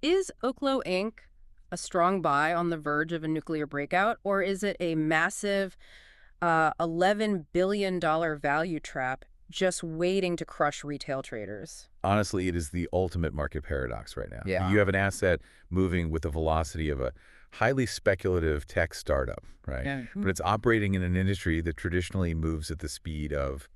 Is Oklo Inc. a strong buy on the verge of a nuclear breakout, or is it a massive $11 billion value trap just waiting to crush retail traders? Honestly, it is the ultimate market paradox right now. Yeah. You have an asset moving with the velocity of a highly speculative tech startup, right? Yeah. But it's operating in an industry that traditionally moves at the speed of,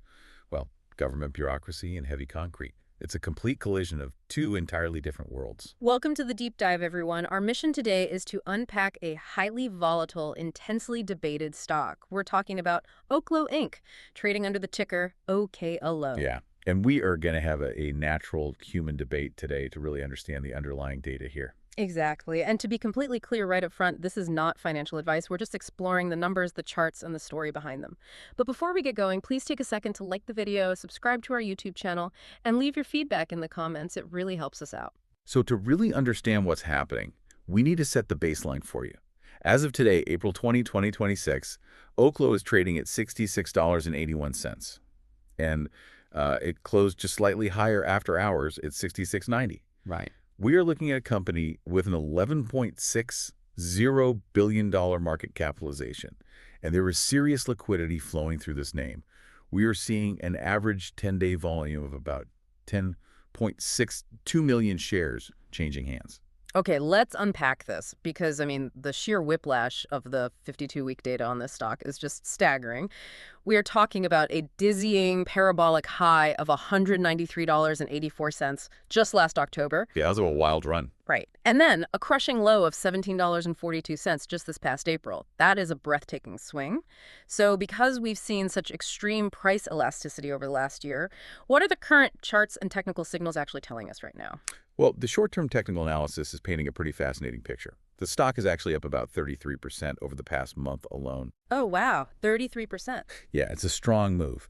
well, government bureaucracy and heavy concrete. It's a complete collision of two entirely different worlds. Welcome to the deep dive, everyone. Our mission today is to unpack a highly volatile, intensely debated stock. We're talking about Oklo Inc., trading under the ticker OKLO. Yeah. And we are going to have a natural human debate today to really understand the underlying data here. Exactly. And to be completely clear right up front, this is not financial advice. We're just exploring the numbers, the charts, and the story behind them. But before we get going, please take a second to like the video, subscribe to our YouTube channel, and leave your feedback in the comments. It really helps us out. So to really understand what's happening, we need to set the baseline for you. As of today, April 20, 2026, Oklo is trading at $66.81. And it closed just slightly higher after hours at $66.90. Right. We are looking at a company with an $11.60 billion market capitalization, and there is serious liquidity flowing through this name. We are seeing an average 10-day volume of about 10.62 million shares changing hands. Okay, let's unpack this because, I mean, the sheer whiplash of the 52-week data on this stock is just staggering. We are talking about a dizzying parabolic high of $193.84 just last October. Yeah, that was a wild run. Right. And then a crushing low of $17.42 just this past April. That is a breathtaking swing. So because we've seen such extreme price elasticity over the last year, what are the current charts and technical signals actually telling us right now? Well, the short-term technical analysis is painting a pretty fascinating picture. The stock is actually up about 33% over the past month alone. Oh, wow. 33%. Yeah, it's a strong move.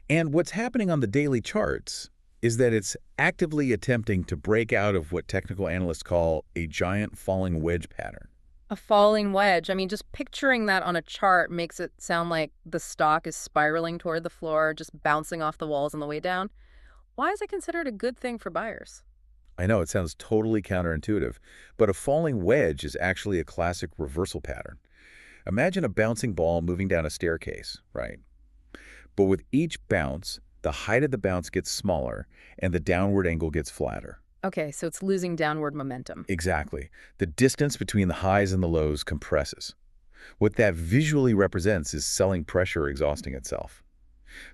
And what's happening on the daily charts is that it's actively attempting to break out of what technical analysts call a giant falling wedge pattern. A falling wedge. I mean, just picturing that on a chart makes it sound like the stock is spiraling toward the floor, just bouncing off the walls on the way down. Why is it considered a good thing for buyers? I know it sounds totally counterintuitive, but a falling wedge is actually a classic reversal pattern. Imagine a bouncing ball moving down a staircase, right? But with each bounce, the height of the bounce gets smaller and the downward angle gets flatter. Okay, so it's losing downward momentum. Exactly. The distance between the highs and the lows compresses. What that visually represents is selling pressure exhausting itself.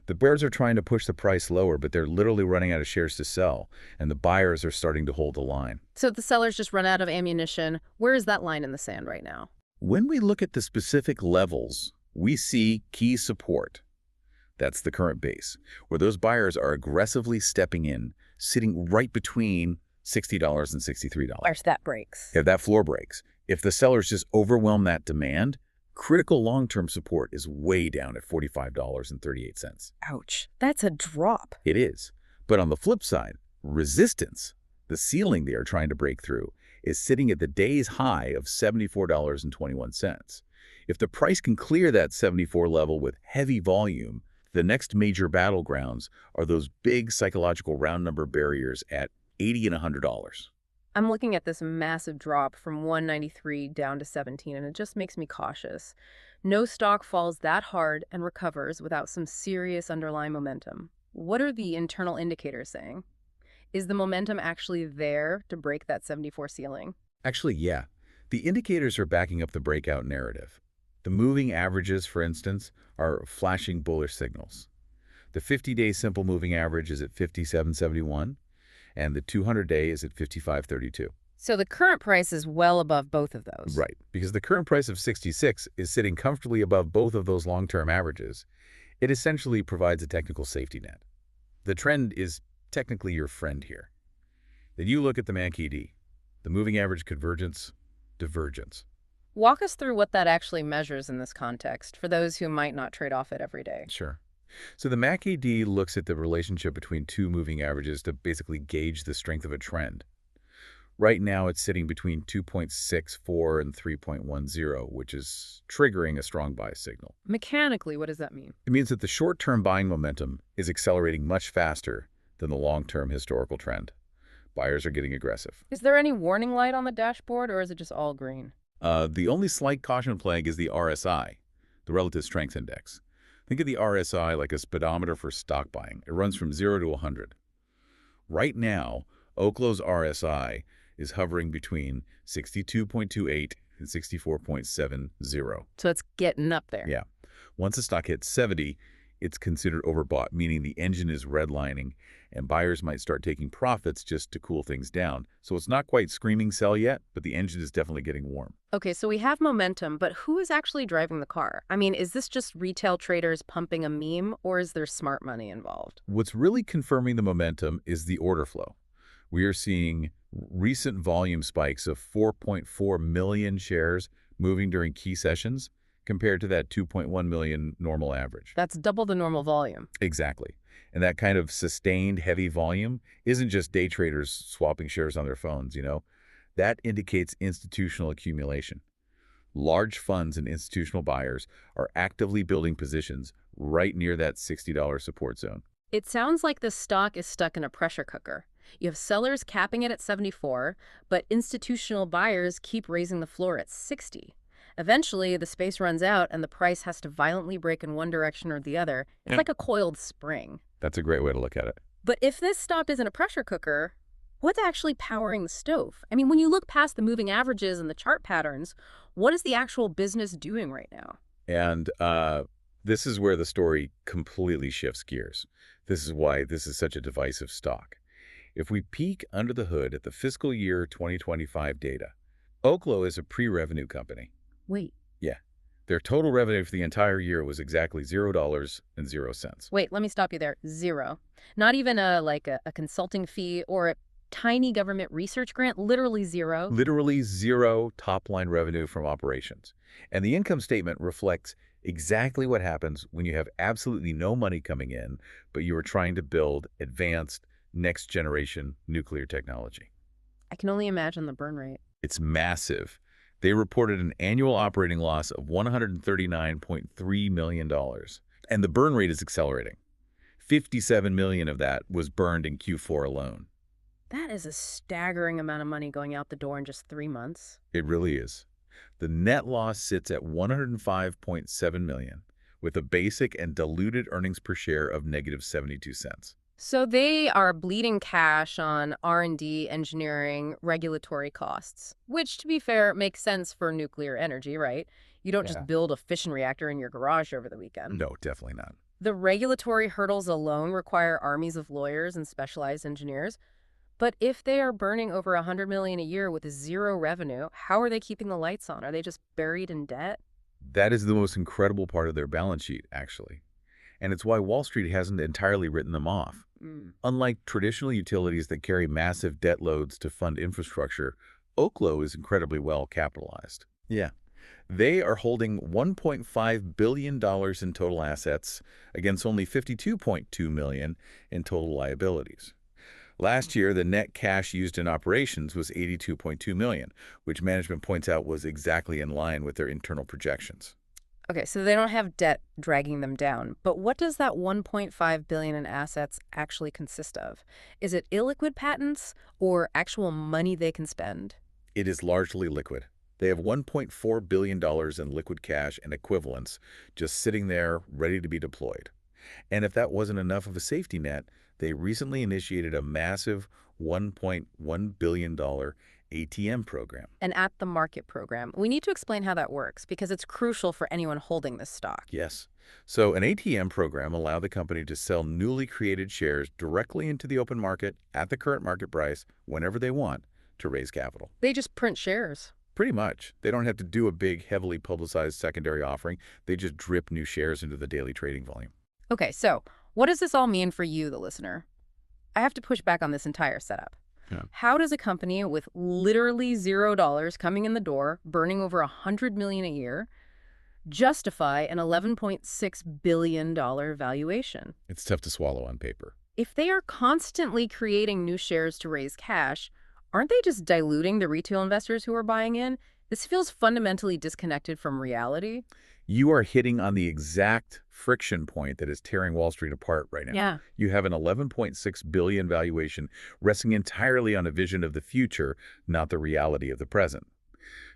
The bears are trying to push the price lower, but they're literally running out of shares to sell, and the buyers are starting to hold the line. So the sellers just run out of ammunition. Where is that line in the sand right now? When we look at the specific levels, we see key support. That's the current base, where those buyers are aggressively stepping in, sitting right between $60 and $63. If that breaks. If that floor breaks, if the sellers just overwhelm that demand, critical long-term support is way down at $45.38. Ouch. That's a drop. It is. But on the flip side, resistance, the ceiling they are trying to break through, is sitting at the day's high of $74.21. If the price can clear that 74 level with heavy volume, the next major battlegrounds are those big psychological round number barriers at $80 and $100. I'm looking at this massive drop from 193 down to 17, and it just makes me cautious. No stock falls that hard and recovers without some serious underlying momentum. What are the internal indicators saying? Is the momentum actually there to break that 74 ceiling? Actually, yeah. The indicators are backing up the breakout narrative. The moving averages, for instance, are flashing bullish signals. The 50-day simple moving average is at 57.71. And the 200-day is at 55.32. So the current price is well above both of those. Right, because the current price of 66 is sitting comfortably above both of those long-term averages. It essentially provides a technical safety net. The trend is technically your friend here. Then you look at the MACD, the moving average convergence, divergence. Walk us through what that actually measures in this context for those who might not trade off it every day. Sure. So the MACD looks at the relationship between two moving averages to basically gauge the strength of a trend. Right now, it's sitting between 2.64 and 3.10, which is triggering a strong buy signal. Mechanically, what does that mean? It means that the short-term buying momentum is accelerating much faster than the long-term historical trend. Buyers are getting aggressive. Is there any warning light on the dashboard, or is it just all green? The only slight caution flag is the RSI, the Relative Strength Index. Think of the RSI like a speedometer for stock buying. It runs from 0 to 100. Right now, Oklo's RSI is hovering between 62.28 and 64.70. So it's getting up there. Yeah. Once the stock hits 70, it's considered overbought, meaning the engine is redlining, and buyers might start taking profits just to cool things down. So it's not quite screaming sell yet, but the engine is definitely getting warm. Okay, so we have momentum, but who is actually driving the car? I mean, is this just retail traders pumping a meme, or is there smart money involved? What's really confirming the momentum is the order flow. We are seeing recent volume spikes of 4.4 million shares moving during key sessions compared to that 2.1 million normal average. That's double the normal volume. Exactly. And that kind of sustained heavy volume isn't just day traders swapping shares on their phones, That indicates institutional accumulation. Large funds and institutional buyers are actively building positions right near that $60 support zone. It sounds like the stock is stuck in a pressure cooker. You have sellers capping it at 74, but institutional buyers keep raising the floor at 60. Eventually, the space runs out and the price has to violently break in one direction or the other. It's like a coiled spring. That's a great way to look at it. But if this stock isn't a pressure cooker, what's actually powering the stove? I mean, when you look past the moving averages and the chart patterns, what is the actual business doing right now? And this is where the story completely shifts gears. This is why this is such a divisive stock. If we peek under the hood at the fiscal year 2025 data, Oklo is a pre-revenue company. Wait. Yeah. Their total revenue for the entire year was exactly $0.00. Wait, let me stop you there. Zero. Not even a consulting fee or a tiny government research grant, literally zero. Literally zero top-line revenue from operations. And the income statement reflects exactly what happens when you have absolutely no money coming in, but you are trying to build advanced, next-generation nuclear technology. I can only imagine the burn rate. It's massive. They reported an annual operating loss of $139.3 million. And the burn rate is accelerating. $57 million of that was burned in Q4 alone. That is a staggering amount of money going out the door in just 3 months. It really is. The net loss sits at $105.7 million, with a basic and diluted earnings per share of negative 72 cents. So they are bleeding cash on R&D, engineering, regulatory costs, which, to be fair, makes sense for nuclear energy, right? You don't just build a fission reactor in your garage over the weekend. No, definitely not. The regulatory hurdles alone require armies of lawyers and specialized engineers. But if they are burning over $100 million a year with zero revenue, how are they keeping the lights on? Are they just buried in debt? That is the most incredible part of their balance sheet, actually. And it's why Wall Street hasn't entirely written them off. Unlike traditional utilities that carry massive debt loads to fund infrastructure, Oklo is incredibly well capitalized. Yeah. They are holding $1.5 billion in total assets against only $52.2 million in total liabilities. Last year, the net cash used in operations was $82.2 million, which management points out was exactly in line with their internal projections. Okay, so they don't have debt dragging them down. But what does that $1.5 billion in assets actually consist of? Is it illiquid patents or actual money they can spend? It is largely liquid. They have $1.4 billion in liquid cash and equivalents just sitting there ready to be deployed. And if that wasn't enough of a safety net, they recently initiated a massive $1.1 billion ATM program. An at-the-market program. We need to explain how that works because it's crucial for anyone holding this stock. Yes. So an ATM program allowed the company to sell newly created shares directly into the open market at the current market price whenever they want to raise capital. They just print shares. Pretty much. They don't have to do a big, heavily publicized secondary offering. They just drip new shares into the daily trading volume. Okay, so what does this all mean for you, the listener? I have to push back on this entire setup. Yeah. How does a company with literally $0 coming in the door, burning over $100 million a year, justify an $11.6 billion valuation? It's tough to swallow on paper. If they are constantly creating new shares to raise cash, aren't they just diluting the retail investors who are buying in? This feels fundamentally disconnected from reality. You are hitting on the exact friction point that is tearing Wall Street apart right now. Yeah. You have an 11.6 billion valuation resting entirely on a vision of the future, not the reality of the present.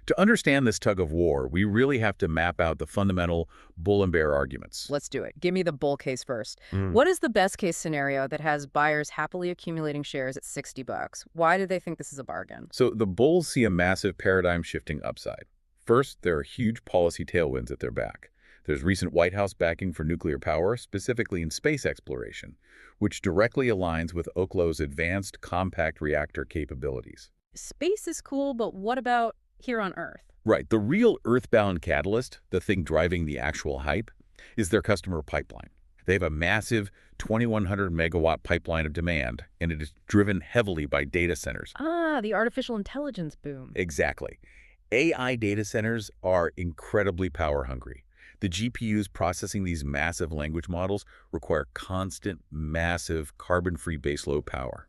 To understand this tug of war, we really have to map out the fundamental bull and bear arguments. Let's do it. Give me the bull case first. Mm. What is the best case scenario that has buyers happily accumulating shares at $60? Why do they think this is a bargain? So the bulls see a massive paradigm-shifting upside. First, there are huge policy tailwinds at their back. There's recent White House backing for nuclear power, specifically in space exploration, which directly aligns with Oklo's advanced compact reactor capabilities. Space is cool, but what about here on Earth? Right. The real earthbound catalyst, the thing driving the actual hype, is their customer pipeline. They have a massive 2,100 megawatt pipeline of demand, and it is driven heavily by data centers. Ah, the artificial intelligence boom. Exactly. AI data centers are incredibly power hungry. The GPUs processing these massive language models require constant, massive, carbon-free baseload power.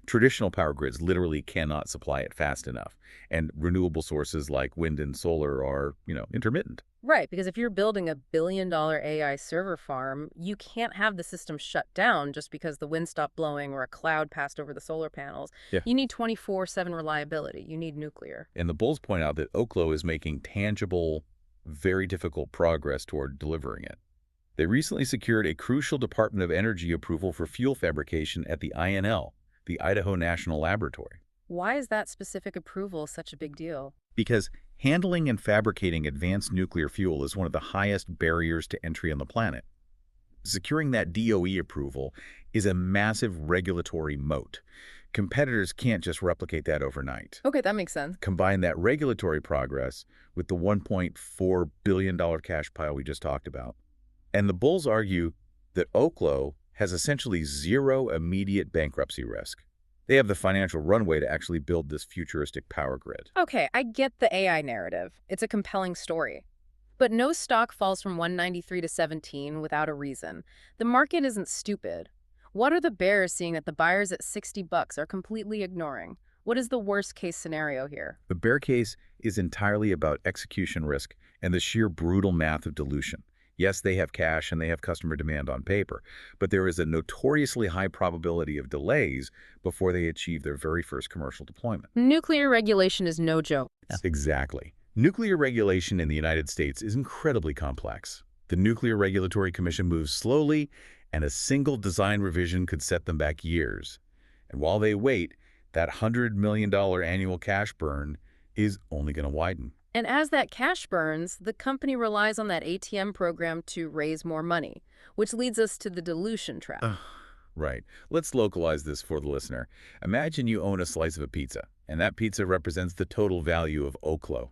Traditional power grids literally cannot supply it fast enough, and renewable sources like wind and solar are, intermittent. Right, because if you're building a billion-dollar AI server farm, you can't have the system shut down just because the wind stopped blowing or a cloud passed over the solar panels. Yeah. You need 24/7 reliability. You need nuclear. And the bulls point out that Oklo is making tangible, very difficult progress toward delivering it. They recently secured a crucial Department of Energy approval for fuel fabrication at the INL, the Idaho National Laboratory. Why is that specific approval such a big deal? Because handling and fabricating advanced nuclear fuel is one of the highest barriers to entry on the planet. Securing that DOE approval is a massive regulatory moat. Competitors can't just replicate that overnight. Okay, that makes sense. Combine that regulatory progress with the $1.4 billion cash pile we just talked about. And the bulls argue that Oklo has essentially zero immediate bankruptcy risk. They have the financial runway to actually build this futuristic power grid. Okay, I get the AI narrative. It's a compelling story. But no stock falls from 193 to 17 without a reason. The market isn't stupid. What are the bears seeing that the buyers at $60 are completely ignoring? What is the worst case scenario here? The bear case is entirely about execution risk and the sheer brutal math of dilution. Yes, they have cash and they have customer demand on paper, but there is a notoriously high probability of delays before they achieve their very first commercial deployment. Nuclear regulation is no joke. Exactly. Nuclear regulation in the United States is incredibly complex. The Nuclear Regulatory Commission moves slowly, and a single design revision could set them back years. And while they wait, that $100 million annual cash burn is only going to widen. And as that cash burns, the company relies on that ATM program to raise more money, which leads us to the dilution trap. Right. Let's localize this for the listener. Imagine you own a slice of a pizza, and that pizza represents the total value of Oklo.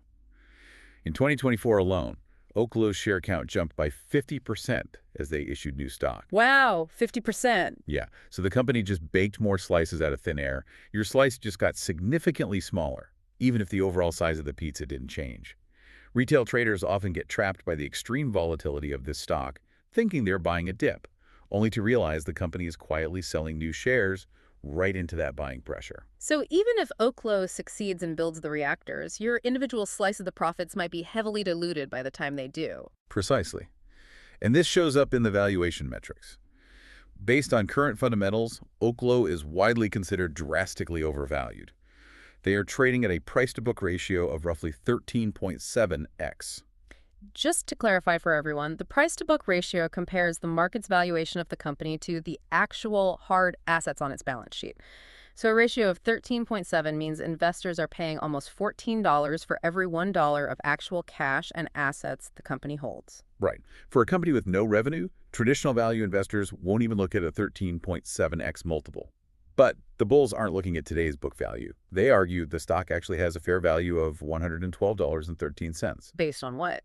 In 2024 alone, Oklo's share count jumped by 50% as they issued new stock. Wow, 50%. Yeah, so the company just baked more slices out of thin air. Your slice just got significantly smaller, even if the overall size of the pizza didn't change. Retail traders often get trapped by the extreme volatility of this stock, thinking they're buying a dip, only to realize the company is quietly selling new shares right into that buying pressure. So even if Oklo succeeds and builds the reactors, your individual slice of the profits might be heavily diluted by the time they do. Precisely. And this shows up in the valuation metrics. Based on current fundamentals, Oklo is widely considered drastically overvalued. They are trading at a price-to-book ratio of roughly 13.7x. Just to clarify for everyone, the price-to-book ratio compares the market's valuation of the company to the actual hard assets on its balance sheet. So a ratio of 13.7 means investors are paying almost $14 for every $1 of actual cash and assets the company holds. Right. For a company with no revenue, traditional value investors won't even look at a 13.7x multiple. But the bulls aren't looking at today's book value. They argue the stock actually has a fair value of $112.13. Based on what?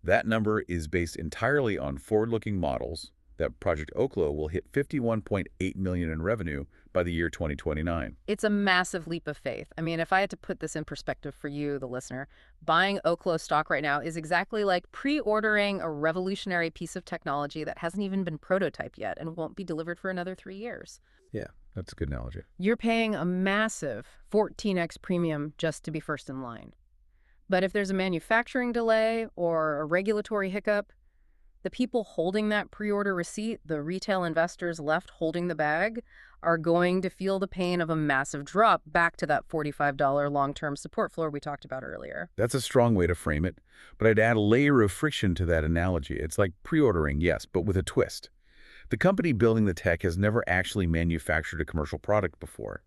That number is based entirely on forward-looking models that Project Oklo will hit $51.8 million in revenue by the year 2029. It's a massive leap of faith. I mean, if I had to put this in perspective for you, the listener, buying Oklo stock right now is exactly like pre-ordering a revolutionary piece of technology that hasn't even been prototyped yet and won't be delivered for another 3 years. Yeah, that's a good analogy. You're paying a massive 14x premium just to be first in line. But if there's a manufacturing delay or a regulatory hiccup, the people holding that pre-order receipt, the retail investors left holding the bag, are going to feel the pain of a massive drop back to that $45 long-term support floor we talked about earlier. That's a strong way to frame it, but I'd add a layer of friction to that analogy. It's like pre-ordering, yes, but with a twist. The company building the tech has never actually manufactured a commercial product before.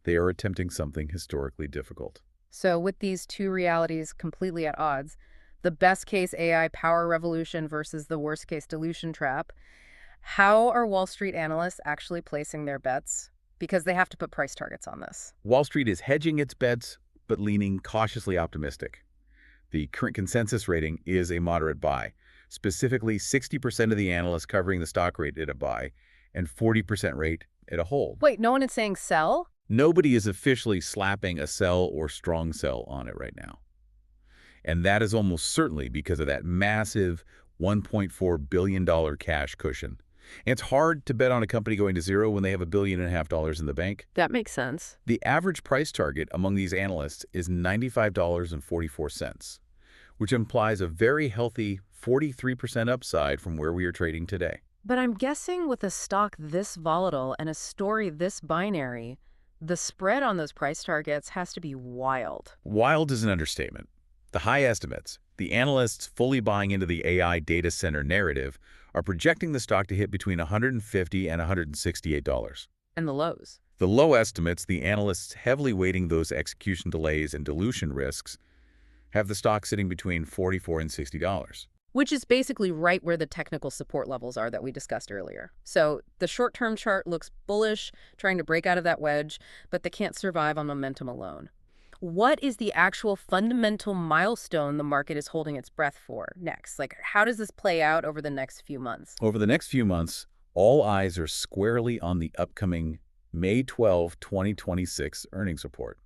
They are attempting something historically difficult. So with these two realities completely at odds, the best case AI power revolution versus the worst case dilution trap, how are Wall Street analysts actually placing their bets? Because they have to put price targets on this. Wall Street is hedging its bets, but leaning cautiously optimistic. The current consensus rating is a moderate buy. Specifically, 60% of the analysts covering the stock rate at a buy and 40% rate at a hold. Wait, no one is saying sell? Nobody is officially slapping a sell or strong sell on it right now. And that is almost certainly because of that massive $1.4 billion cash cushion. And it's hard to bet on a company going to zero when they have $1.5 billion in the bank. That makes sense. The average price target among these analysts is $95.44, which implies a very healthy 43% upside from where we are trading today. But I'm guessing with a stock this volatile and a story this binary, the spread on those price targets has to be wild. Wild is an understatement. The high estimates, the analysts fully buying into the AI data center narrative, are projecting the stock to hit between $150 and $168. And the lows. The low estimates, the analysts heavily weighting those execution delays and dilution risks, have the stock sitting between $44 and $60. Which is basically right where the technical support levels are that we discussed earlier. So the short-term chart looks bullish, trying to break out of that wedge, but they can't survive on momentum alone. What is the actual fundamental milestone the market is holding its breath for next? Like, how does this play out over the next few months? Over the next few months, all eyes are squarely on the upcoming May 12, 2026 earnings report.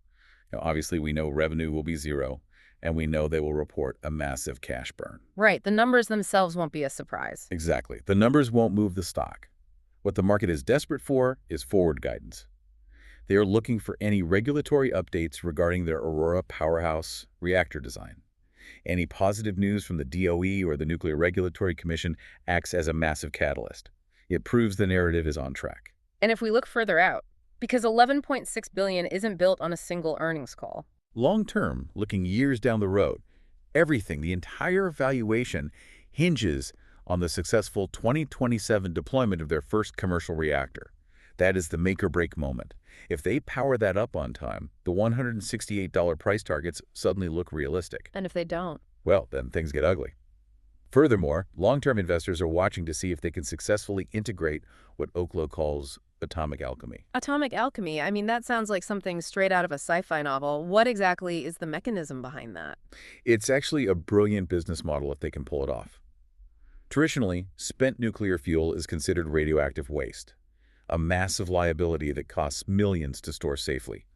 Now, obviously, we know revenue will be zero, and we know they will report a massive cash burn. Right. The numbers themselves won't be a surprise. Exactly. The numbers won't move the stock. What the market is desperate for is forward guidance. They are looking for any regulatory updates regarding their Aurora powerhouse reactor design. Any positive news from the DOE or the Nuclear Regulatory Commission acts as a massive catalyst. It proves the narrative is on track. And if we look further out, because $11.6 billion isn't built on a single earnings call. Long-term, looking years down the road, everything, the entire valuation, hinges on the successful 2027 deployment of their first commercial reactor. That is the make-or-break moment. If they power that up on time, the $168 price targets suddenly look realistic. And if they don't? Well, then things get ugly. Furthermore, long-term investors are watching to see if they can successfully integrate what Oklo calls atomic alchemy. Atomic alchemy, I mean, that sounds like something straight out of a sci-fi novel. What exactly is the mechanism behind that? It's actually a brilliant business model if they can pull it off. Traditionally, spent nuclear fuel is considered radioactive waste, a massive liability that costs millions to store safely.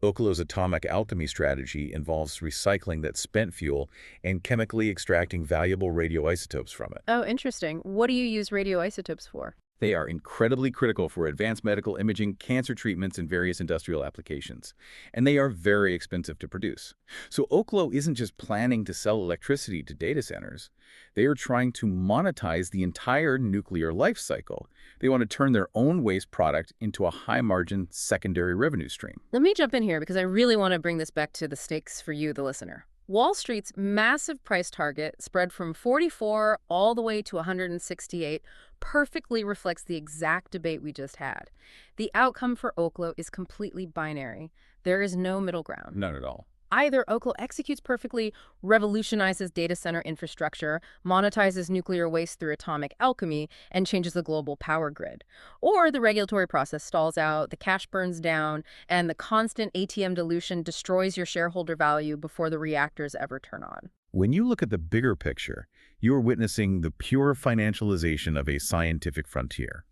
Oklo's atomic alchemy strategy involves recycling that spent fuel and chemically extracting valuable radioisotopes from it. Oh, interesting. What do you use radioisotopes for? They are incredibly critical for advanced medical imaging, cancer treatments, and various industrial applications. And they are very expensive to produce. So Oklo isn't just planning to sell electricity to data centers. They are trying to monetize the entire nuclear life cycle. They want to turn their own waste product into a high-margin secondary revenue stream. Let me jump in here because I really want to bring this back to the stakes for you, the listener. Wall Street's massive price target, spread from 44 all the way to 168, perfectly reflects the exact debate we just had. The outcome for Oklo is completely binary. There is no middle ground. None at all. Either Oklo executes perfectly, revolutionizes data center infrastructure, monetizes nuclear waste through atomic alchemy, and changes the global power grid. Or the regulatory process stalls out, the cash burns down, and the constant ATM dilution destroys your shareholder value before the reactors ever turn on. When you look at the bigger picture, you are witnessing the pure financialization of a scientific frontier.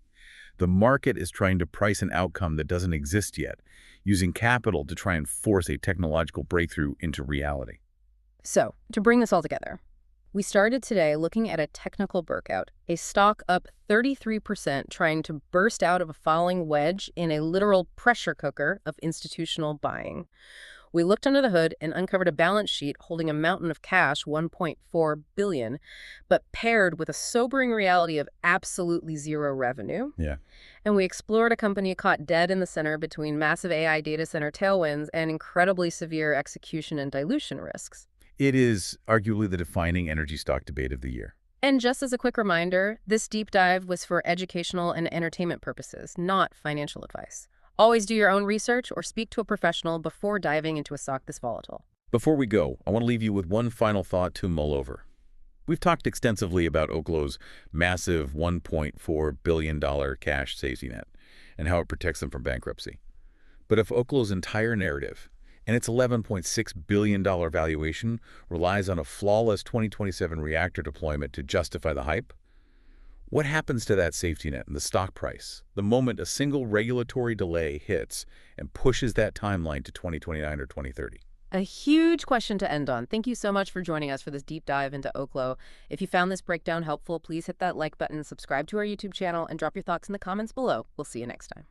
The market is trying to price an outcome that doesn't exist yet, using capital to try and force a technological breakthrough into reality. So, to bring this all together, we started today looking at a technical breakout, a stock up 33% trying to burst out of a falling wedge in a literal pressure cooker of institutional buying. We looked under the hood and uncovered a balance sheet holding a mountain of cash, 1.4 billion, but paired with a sobering reality of absolutely zero revenue. Yeah. And we explored a company caught dead in the center between massive AI data center tailwinds and incredibly severe execution and dilution risks. It is arguably the defining energy stock debate of the year. And just as a quick reminder, this deep dive was for educational and entertainment purposes, not financial advice. Always do your own research or speak to a professional before diving into a stock this volatile. Before we go, I want to leave you with one final thought to mull over. We've talked extensively about Oklo's massive $1.4 billion cash safety net and how it protects them from bankruptcy. But if Oklo's entire narrative and its $11.6 billion valuation relies on a flawless 2027 reactor deployment to justify the hype, what happens to that safety net and the stock price the moment a single regulatory delay hits and pushes that timeline to 2029 or 2030? A huge question to end on. Thank you so much for joining us for this deep dive into Oklo. If you found this breakdown helpful, please hit that like button, subscribe to our YouTube channel, and drop your thoughts in the comments below. We'll see you next time.